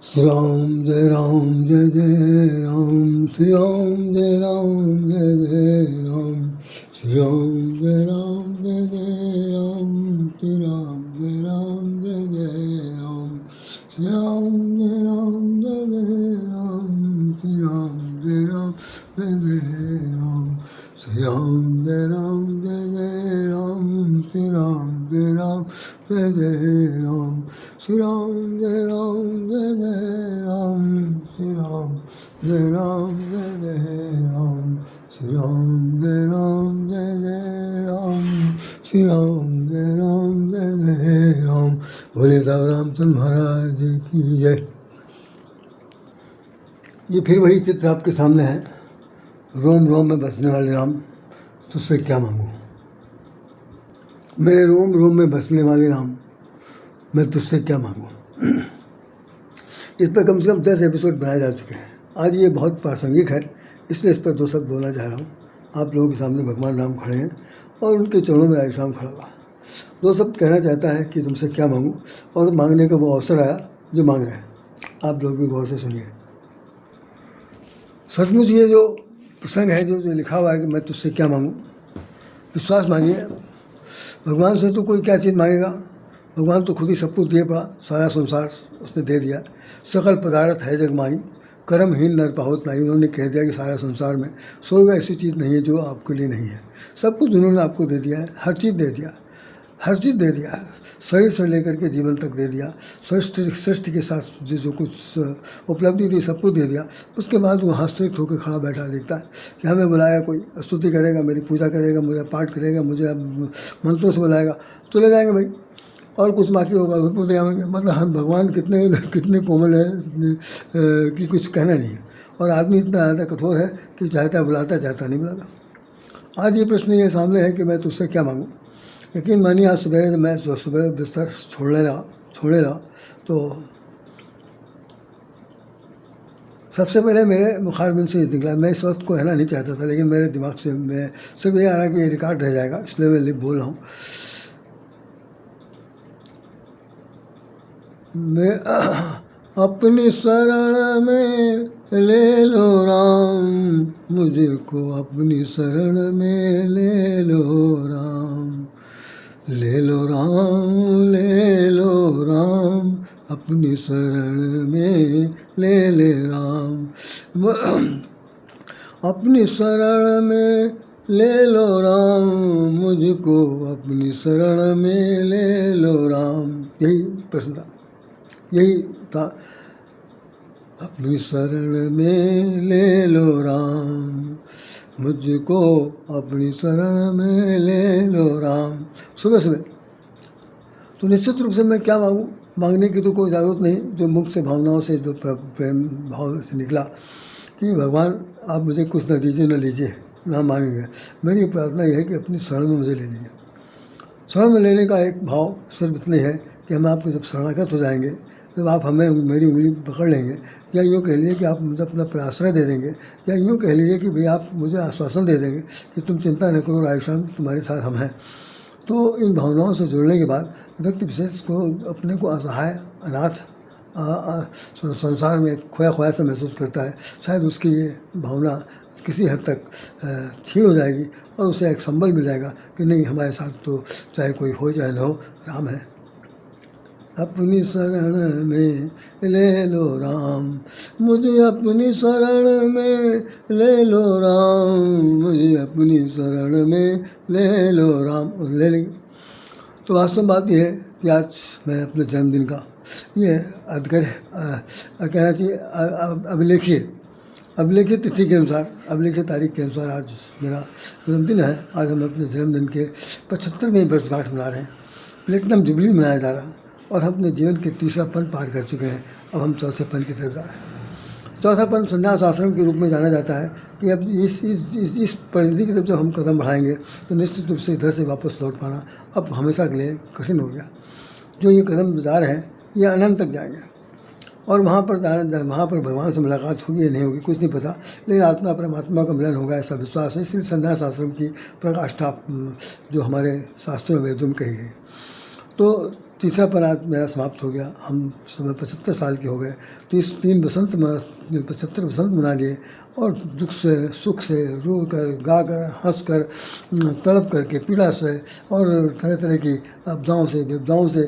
श्री राम जय जय राम, श्री राम जय जय राम, श्री राम जय जय राम, श्री राम जय जय राम, श्री राम जय जय राम, श्री राम जय जय राम, श्री राम जय जय राम, श्री राम जय जय राम, श्री राम जय जय राम, श्री राम जय जय राम, श्री राम जय जय राम, श्री राम जय जय राम। बोले साहब रामचंद्र महाराज जी की जय। ये फिर वही चित्र आपके सामने है। रोम रोम में बसने वाले राम, तुझसे क्या मांगूं। मेरे रोम रोम में बसने वाले राम, मैं तुझसे क्या मांगूं। इस पर कम से कम 10 एपिसोड बनाए जा चुके हैं। आज ये बहुत प्रासंगिक है, इसलिए इस पर 2 शब्द बोलना चाह रहा हूँ। आप लोगों के सामने भगवान राम खड़े हैं और उनके चरणों में राम खड़ा हुआ। 2 शब्द कहना चाहता है कि तुमसे क्या मांगूं, और मांगने का वो अवसर आया जो मांग रहे हैं। आप लोग भी गौर से सुनिए। सचमुच ये जो प्रसंग है, जो लिखा हुआ है कि मैं तुझसे क्या मांगूं, विश्वास मांगिए। भगवान से तो कोई क्या चीज़ मांगेगा। भगवान तो खुद ही सब कुछ दिए पड़ा, सारा संसार उसने दे दिया। सकल पदार्थ है जग माई, कर्महीन नर पावत नहीं। उन्होंने कह दिया कि सारा संसार में सोएगा ऐसी चीज़ नहीं है जो आपके लिए नहीं है। सब कुछ उन्होंने आपको दे दिया है, हर चीज़ दे दिया, हर चीज़ दे दिया है। शरीर से लेकर के जीवन तक दे दिया। सृष्टि के साथ जो कुछ उपलब्धि थी सब कुछ दे दिया। उसके बाद वो आश्चर्य होकर खड़ा बैठा देखता है कि हमें बुलाया, कोई स्तुति करेगा, मेरी पूजा करेगा, मुझे पाठ करेगा, मुझे मंत्रों से बुलाएगा, चले जाएंगे भाई, और कुछ बाकी होगा उसको दे आएंगे। मतलब हम भगवान कितने कोमल है कि कुछ कहना नहीं है। और आदमी इतना ज़्यादा कठोर है कि चाहता बुलाता, चाहता नहीं बुलाता। आज ये प्रश्न ये सामने है कि मैं तुझसे क्या मांगूँ। यकीन मानिए, आज सुबह मैं सुबह बिस्तर छोड़ने लगा तो सबसे पहले मेरे मुखारबिन से निकला। मैं इस वक्त को कहना नहीं चाहता था, लेकिन मेरे दिमाग से मैं सिर्फ ये आ रहा कि ये रिकॉर्ड रह जाएगा, इसलिए मैं बोल रहा हूँ। मैं अपनी शरण में ले लो राम, मुझको अपनी शरण में ले लो राम, ले लो राम, ले लो राम, अपनी शरण में ले राम, अपनी शरण में ले लो राम, मुझको अपनी शरण में ले लो राम। यही प्रश्न था, यही था। अपनी शरण में ले लो राम, मुझको अपनी शरण में ले लो राम। सुबह सुबह तो निश्चित रूप से मैं क्या मांगूँ, मांगने की तो कोई ज़रूरत नहीं। जो मुख से भावनाओं से, जो प्रेम भाव से निकला कि भगवान आप मुझे कुछ न दीजिए न लीजिए, ना मांगेंगे। मेरी प्रार्थना यह है कि अपनी शरण में मुझे ले लीजिए। शरण में लेने का एक भाव सिर्फ इतने है कि हम आपके जब शरणागत हो जाएंगे, जब आप हमें मेरी उंगली पकड़ लेंगे, या यूँ कह लीजिए कि आप मुझे अपना प्राश्रय दे देंगे, या यूँ कह लीजिए कि भाई आप मुझे आश्वासन दे देंगे कि तुम चिंता न करो, आयुष्मान तुम्हारे साथ हम हैं। तो इन भावनाओं से जुड़ने के बाद व्यक्ति विशेष को अपने को असहाय, अनाथ, संसार में खोया खोया सा महसूस करता है। शायद उसकी ये भावना किसी हद तक क्षीण हो जाएगी और उसे एक संबल मिल जाएगा कि नहीं, हमारे साथ तो चाहे कोई हो चाहे न हो, राम है। अपनी शरण में ले लो राम, मुझे अपनी शरण में ले लो राम, मुझे अपनी शरण में ले लो राम। और ले लेंगे। तो वास्तव में बात यह है कि आज मैं अपने जन्मदिन का ये कहना चाहिए अभिलेखित तिथि के अनुसार, अभिलेखित तारीख के अनुसार आज मेरा जन्मदिन है। आज हम अपने जन्मदिन के 75वें वर्षगांठ मना रहे हैं। प्लेटिनम जुबली मनाया जा रहा, और हम अपने जीवन के 3रा पन पार कर चुके हैं। अब हम 4थे पन की तरफ जा रहे हैं। 4था पन संन्यास आश्रम के रूप में जाना जाता है कि अब इस परिधि की तरफ जब हम कदम बढ़ाएंगे तो निश्चित रूप से इधर से वापस लौट पाना अब हमेशा के लिए कठिन हो गया। जो ये कदम जा रहे हैं ये अनंत तक जाएंगे, और वहाँ पर भगवान से मुलाकात होगी या नहीं होगी कुछ नहीं पता, लेकिन आत्मा परमात्मा का मिलन होगा ऐसा विश्वास है। इसलिए संन्यास आश्रम की प्रकाष्ठा जो हमारे शास्त्रों वेदों में कही गई। तो तीसरा पल आज मेरा समाप्त हो गया। हम समय 75 साल के हो गए, तो इस 75 वसंत मना लिए और दुख से सुख से रो कर गा कर हंस कर तड़प करके पीड़ा से और तरह तरह की आपदाओं से विपदाओं से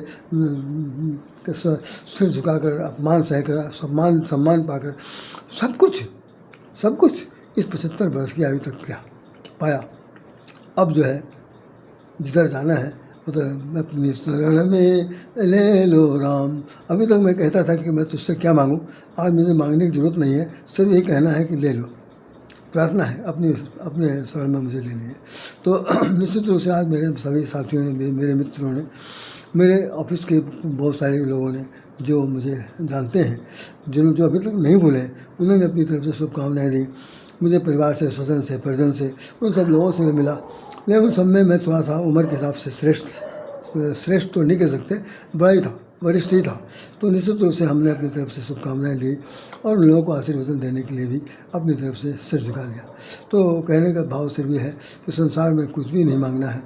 सिर झुकाकर अपमान सहकर सम्मान पाकर सब कुछ इस 75 वर्ष की आयु तक पाया। अब जो है जिधर जाना है उधर अपनी शरण में ले लो राम। अभी तक मैं कहता था कि मैं तुझसे क्या मांगूं, आज मुझे मांगने की ज़रूरत नहीं है, सिर्फ यही कहना है कि ले लो। प्रार्थना है अपने शरण में मुझे लेनी है। तो निश्चित रूप से आज मेरे सभी साथियों ने, मेरे मित्रों ने, मेरे ऑफिस के बहुत सारे लोगों ने जो मुझे जानते हैं, जो अभी तक नहीं भूले, उन्होंने अपनी तरफ से शुभकामनाएँ दी। मुझे परिवार से, स्वजन से, परिजन से, उन सब लोगों से मैं मिला, लेकिन उन सब में मैं थोड़ा सा उम्र के हिसाब से श्रेष्ठ तो नहीं कह सकते, बड़ा ही था, वरिष्ठ ही था। तो निश्चित रूप से हमने अपनी तरफ से शुभकामनाएँ दी और उन लोगों को आशीर्वाद देने के लिए भी अपनी तरफ से सिर झुका दिया। तो कहने का भाव सिर्फ ये है कि संसार में कुछ भी नहीं मांगना है,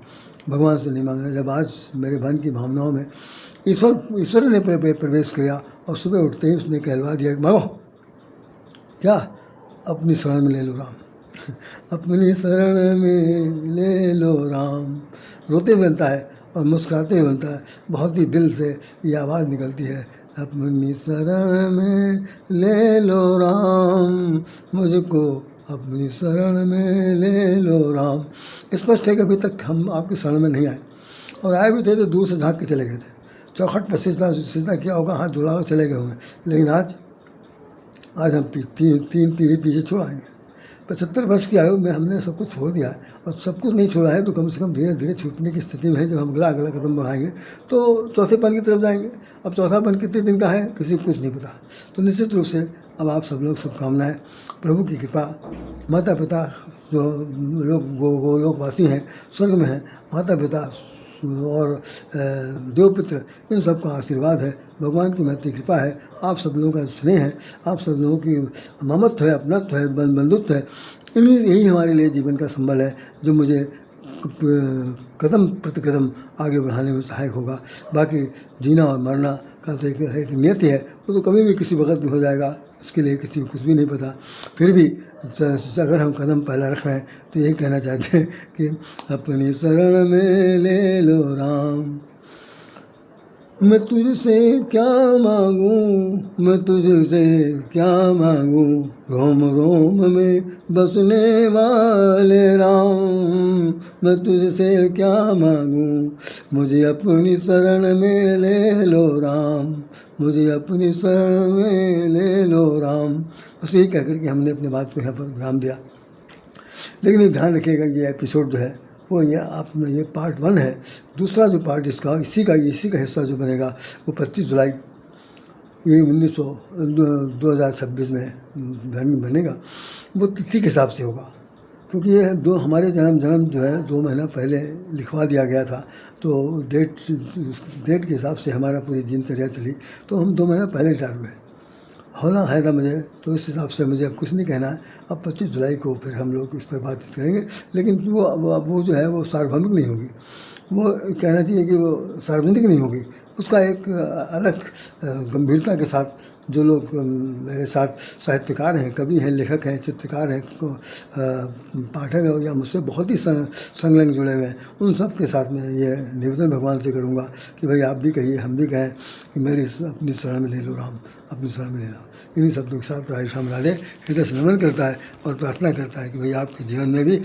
भगवान से नहीं मांगना है। जब आज मेरे मन की भावनाओं में ईश्वर ने प्रवेश किया और सुबह उठते ही उसने कहलवा दिया कि मांगो क्या, अपनी शरण में ले लो राम। अपनी शरण में ले लो राम, रोते बनता है और मुस्कुराते हुए बनता है, बहुत ही दिल से ये आवाज़ निकलती है, अपनी शरण में ले लो राम, मुझको अपनी शरण में ले लो राम। स्पष्ट है कि अभी तक हम आपकी शरण में नहीं आए, और आए भी थे तो दूर से झाँक के चले गए थे, चौखट पर सीधा किया होगा, हाथ जुड़ा कर चले गए होंगे। लेकिन आज हम तीन पीढ़ी पीछे छोड़ आएंगे। 75 वर्ष की आयु में हमने सब कुछ छोड़ दिया है, और सब कुछ नहीं छोड़ा है तो कम से कम धीरे धीरे छूटने की स्थिति में है। जब हम अगला कदम बढ़ाएंगे तो चौथे पन की तरफ जाएंगे। अब चौथा पन कितने दिन का है किसी को कुछ नहीं पता। तो निश्चित रूप से अब आप सब लोग शुभकामनाएँ, प्रभु की कृपा, माता पिता जो लोग गोलोकवासी हैं, स्वर्ग में हैं, माता पिता और देवपुत्र, इन सब का आशीर्वाद है, भगवान की महती कृपा है, आप सब लोगों का स्नेह है, आप सब लोगों की ममत्व है, अपनत्व है, बंधुत्व है। यही हमारे लिए जीवन का संबल है, जो मुझे कदम प्रति कदम आगे बढ़ाने में सहायक होगा। बाकी जीना और मरना का तो एक नियति है, वो तो कभी भी किसी वक्त भी हो जाएगा, उसके लिए किसी को कुछ भी नहीं पता। फिर भी अगर हम कदम पहला रख रहे हैं तो यही कहना चाहते हैं कि अपनी शरण में ले लो राम। मैं तुझसे क्या मांगूं, मैं तुझसे क्या मांगूं, रोम रोम में बसने वाले राम। मैं तुझसे क्या मांगूं, मुझे अपनी शरण में ले लो राम, मुझे अपनी शरण में ले लो राम। बस यही कहकर के हमने अपने बात को यहाँ पर विराम दिया। लेकिन ये ध्यान रखिएगा, ये एपिसोड जो है वो ये पार्ट 1 है। दूसरा जो पार्ट इसका इसी का हिस्सा जो बनेगा वो 25 जुलाई ये 2026 में बनेगा। वो तिथि के हिसाब से होगा, क्योंकि ये हमारे जन्म जो है 2 महीना पहले लिखवा दिया गया था। तो डेट के हिसाब से हमारा पूरी दिनचर्या चली, तो हम 2 महीना पहले रिटायर हुए। होना है था मुझे, तो इस हिसाब से मुझे कुछ नहीं कहना है। अब 25 जुलाई को फिर हम लोग इस पर बातचीत करेंगे, लेकिन वो जो है वो सार्वभौमिक नहीं होगी। वो कहना चाहिए कि वो सार्वजनिक नहीं होगी, उसका एक अलग गंभीरता के साथ जो लोग मेरे साथ साहित्यकार हैं, कवि हैं, लेखक हैं, चित्रकार हैं, पाठक हैं या मुझसे बहुत ही संलग्न जुड़े हुए हैं, उन सब के साथ मैं ये निवेदन भगवान से करूँगा कि भाई आप भी कहिए, हम भी कहें कि मेरी अपनी शरण में ले लो राम, अपनी शरण में ले लो। इन्हीं शब्दों के साथ राधे श्याम राधे हृदय से नमन करता है और प्रार्थना करता है कि भाई आपके जीवन में भी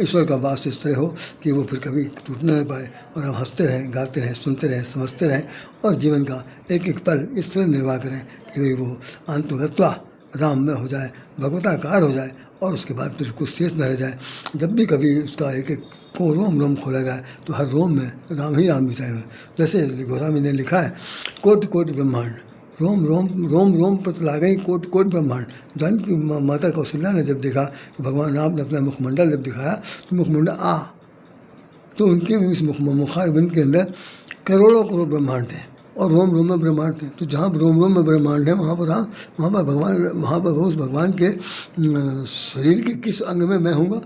ईश्वर का वास इस तरह हो कि वो फिर कभी टूटना न पाए, और हम हंसते रहें, गाते रहें, सुनते रहें, समझते रहें, और जीवन का एक एक पल इस तरह निर्वाह करें कि भाई वो अंतगत्वा राम में हो जाए, भगवताकार हो जाए, और उसके बाद फिर कुछ शेष न रह जाए। जब भी कभी उसका एक एक को रोम खोला जाए तो हर रोम में राम ही राम बिताए हुए। जैसे गोस्वामी ने लिखा है, कोटि कोटि ब्रह्मांड रोम पर ला गई कोटि ब्रह्मांड। जानकी माता कौशल्या ने जब देखा कि भगवान राम ने अपना मुखमंडल जब दिखाया तो मुखमंडल तो उनके इस मुखारबिंद के अंदर करोड़ों ब्रह्मांड थे, और रोम में ब्रह्मांड थे। तो जहाँ रोम में ब्रह्मांड है वहाँ पर भगवान, वहाँ पर उस भगवान के शरीर के किस अंग में मैं हूँगा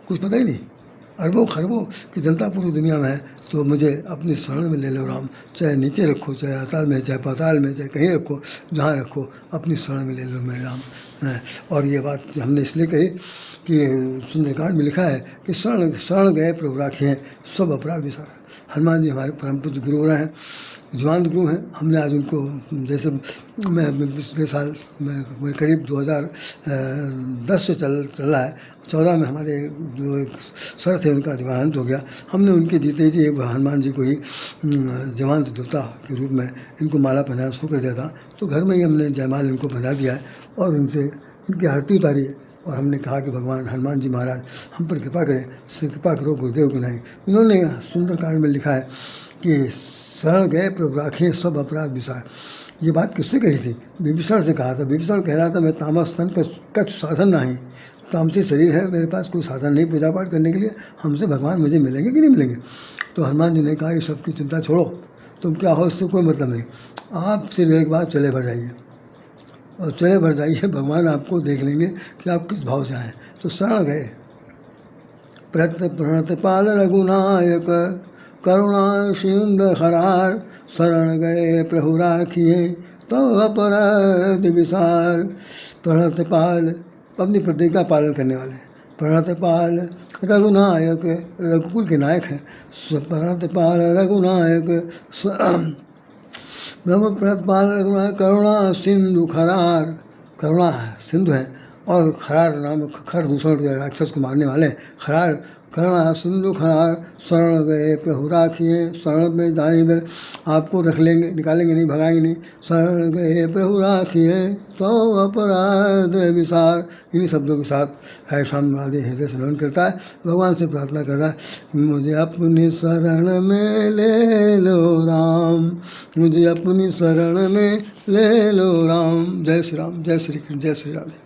कुछ पता ही नहीं। अरबों खरबों की जनता पूरी दुनिया में है, तो मुझे अपनी शरण में ले लो राम। चाहे नीचे रखो, चाहे अताल में, चाहे पाताल में, चाहे कहीं रखो, जहाँ रखो अपनी शरण में ले लो मेरे राम। और ये बात हमने इसलिए कही कि सुंदरकांड में लिखा है कि शरण शरण गए प्रभु राखे हैं सब अपराध विसारा। हनुमान जी हमारे परम पूज्य गुरु रहे हैं, जीवांत गुरु हैं। हमने आज उनको, जैसे मैं पिछले साल मैं करीब 2010 से चल रहा है, 14 में हमारे जो एक सर थे उनका देहांत हो गया। हमने उनके जीते जी हनुमान जी को ही जीवांत देवता के रूप में इनको माला पहनाया शुरू कर दिया था। तो घर में ही हमने जयमाल इनको पहना दिया है और उनसे इनकी आरती उतारी है। और हमने कहा कि भगवान हनुमान जी महाराज हम पर कृपा करें, कृपा करो गुरुदेव की नहीं। इन्होंने सुंदरकांड में लिखा है कि शरण गए प्रभु राखे सब अपराध विसार। ये बात किससे कही थी? विभीषण से कहा था। विभीषण कह रहा था मैं तामस तन का साधन नहीं, तामसी शरीर है, मेरे पास कोई साधन नहीं पूजा पाठ करने के लिए, हमसे भगवान मुझे मिलेंगे कि नहीं मिलेंगे? तो हनुमान जी ने कहा ये सबकी चिंता छोड़ो, तुम क्या हो इससे कोई मतलब नहीं, आप सिर्फ एक बार चले भर जाइए और चले भर जाइए, भगवान आपको देख लेंगे कि आप किस भाव से आए। तो शरण गए प्रणतपाल रघुनायक करुणा सिंधु खरार, शरण गए प्रभु राखिए तो अपराध विसार। प्रणतपाल अपनी प्रतिज्ञा पालन करने वाले, प्रणतपाल रघुनायक रघुकुल के नायक हैं। प्रणतपाल रघुनायक ब्रह्म प्रणतपाल रघुनायक करुणा सिंधु खरार, करुणा सिंधु है और खरार नाम खर दूषण राक्षस को मारने वाले खरार, करुणा सिंधु खरार। शरण गए प्रभु राखिए, शरण में जाने पर आपको रख लेंगे, निकालेंगे नहीं, भगाएंगे नहीं। शरण गए प्रभु राखिए तो अपराध विसार। इन्हीं शब्दों के साथ है शाम आदि हृदय से नमन करता है, भगवान से प्रार्थना करता है मुझे अपनी शरण में ले लो राम, मुझे अपनी शरण में ले लो राम। जय श्री राम, जय श्री कृष्ण, जय श्री राधे।